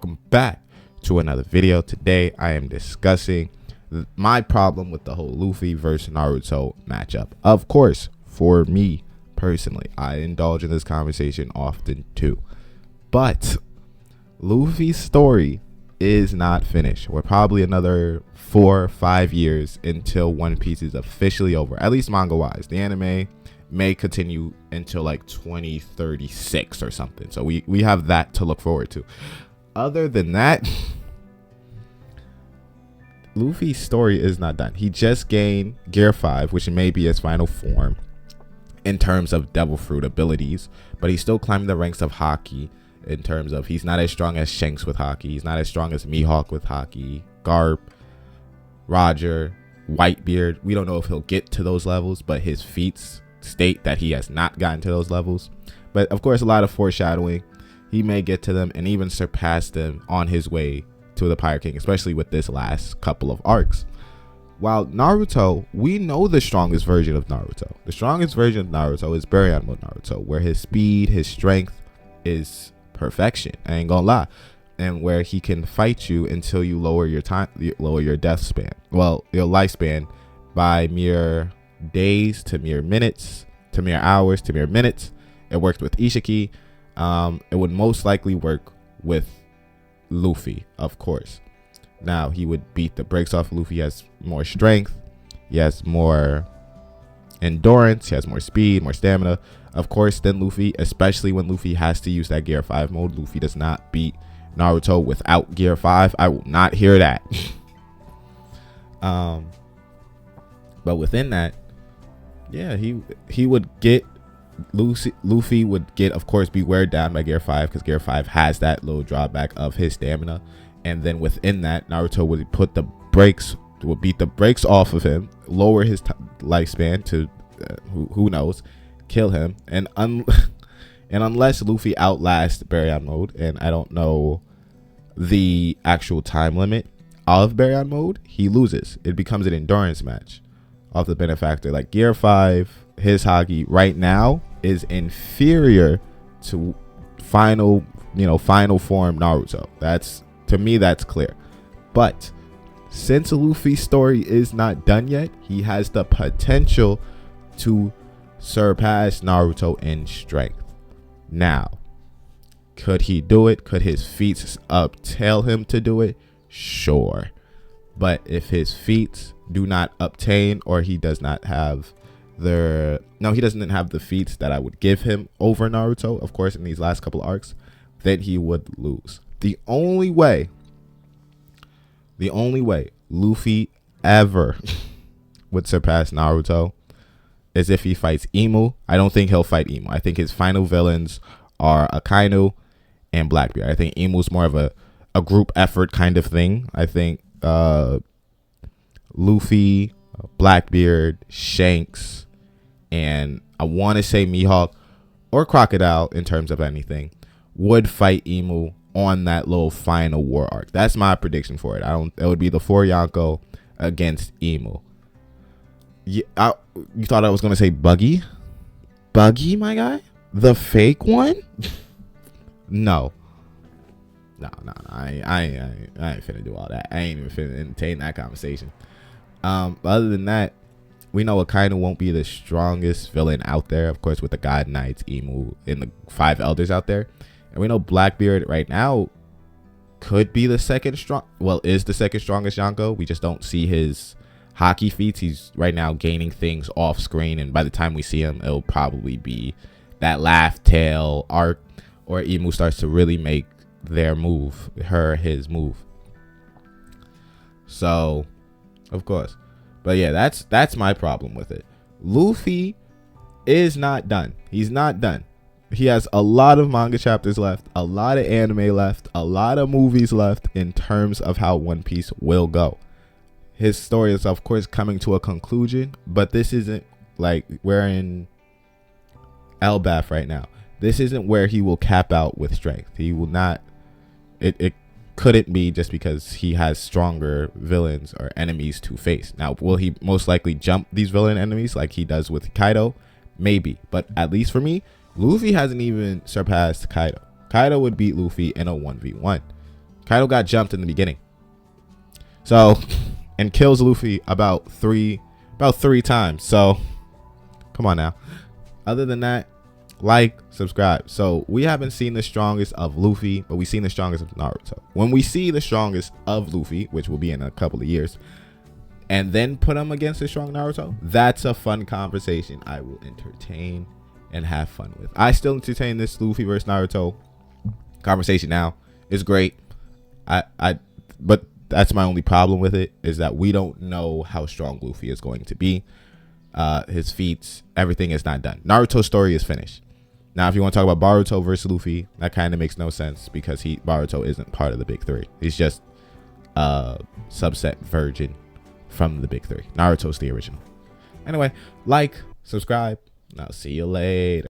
welcome back to another video. Today I am discussing my problem with the whole Luffy versus Naruto matchup. Of course, for me personally, I indulge in this conversation often too, but Luffy's story is not finished. We're probably another 4 or 5 years until One Piece is officially over, at least manga wise. The anime may continue until like 2036 or something, so we have that to look forward to. Other than that, Luffy's story is not done. He just gained Gear 5, which may be his final form in terms of Devil Fruit abilities, but he's still climbing the ranks of Haki in terms of he's not as strong as Shanks with Haki, he's not as strong as Mihawk with Haki, Garp, Roger, Whitebeard. We don't know if he'll get to those levels, but his feats state that he has not gotten to those levels. But of course, a lot of foreshadowing. He may get to them and even surpass them on his way to the Pirate King, especially with this last couple of arcs. While Naruto, we know the strongest version of Naruto. The strongest version of Naruto is Baryon Mode Naruto, where his speed, his strength is perfection. I ain't gonna lie. And where he can fight you until you lower your death span. Well, your lifespan by mere days to mere minutes to mere hours to mere minutes. It worked with Ishiki. It would most likely work with Luffy, of course. Now he would beat the brakes off Luffy. He has more strength, he has more endurance, he has more speed, more stamina, of course, than Luffy, especially when Luffy has to use that Gear 5 mode. Luffy does not beat Naruto without Gear 5. I will not hear that. But within that, yeah, he would get Luffy would get, of course, be weighed down by Gear 5, because Gear 5 has that little drawback of his stamina. And then within that, Naruto would beat the brakes off of him, lower his lifespan to who knows, kill him. And unless Luffy outlasts Baryon Mode, and I don't know the actual time limit of Baryon Mode, he loses. It becomes an endurance match off the benefactor. Like Gear 5, his Haki right now is inferior to final form Naruto. That's, to me, that's clear. But since Luffy's story is not done yet, he has the potential to surpass Naruto in strength. Now, could he do it? Could his feats uptail him to do it? Sure. But if his feats do not obtain, or he does not have he doesn't have the feats that I would give him over Naruto, of course, in these last couple arcs, then he would lose. The only way Luffy ever would surpass Naruto is if he fights Imu. I don't think he'll fight Imu. I think his final villains are Akainu and Blackbeard. I think Imu's more of a group effort kind of thing. I think Luffy, Blackbeard, Shanks, and I want to say Mihawk or Crocodile, in terms of anything, would fight Imu on that little final war arc. That's my prediction for it. It would be the 4 Yonko against Imu. You thought I was gonna say Buggy, my guy, the fake one? No. I ain't finna do all that. I ain't even finna entertain that conversation. But other than that, we know Akainu won't be the strongest villain out there, of course, with the God Knights, Imu, and the 5 elders out there. And we know Blackbeard right now could be is the second strongest Yonko. We just don't see his Haki feats. He's right now gaining things off screen, and by the time we see him, it'll probably be that Laugh Tale arc, or Imu starts to really make their move, his move. So, of course. But yeah, that's my problem with it. Luffy is not done. He's not done. He has a lot of manga chapters left, a lot of anime left, a lot of movies left in terms of how One Piece will go. His story is, of course, coming to a conclusion, but this isn't like we're in Elbaf right now. This isn't where he will cap out with strength. He will not. It couldn't be, just because he has stronger villains or enemies to face. Now, will he most likely jump these villain enemies like he does with Kaido? Maybe. But at least for me, Luffy hasn't even surpassed Kaido. Kaido would beat Luffy in a 1v1. Kaido got jumped in the beginning. So, and kills Luffy about three times. So, come on now. Other than that, like, subscribe. So we haven't seen the strongest of Luffy, but we've seen the strongest of Naruto. When we see the strongest of Luffy, which will be in a couple of years, and then put him against a strong Naruto, that's a fun conversation I will entertain and have fun with. I still entertain this Luffy versus Naruto conversation now. It's great. But that's my only problem with it, is that we don't know how strong Luffy is going to be. His feats, everything is not done. Naruto's story is finished. Now, if you want to talk about Boruto versus Luffy, that kind of makes no sense, because Boruto isn't part of the big three. He's just a subset virgin from the big three. Naruto's the original. Anyway, like, subscribe, and I'll see you later.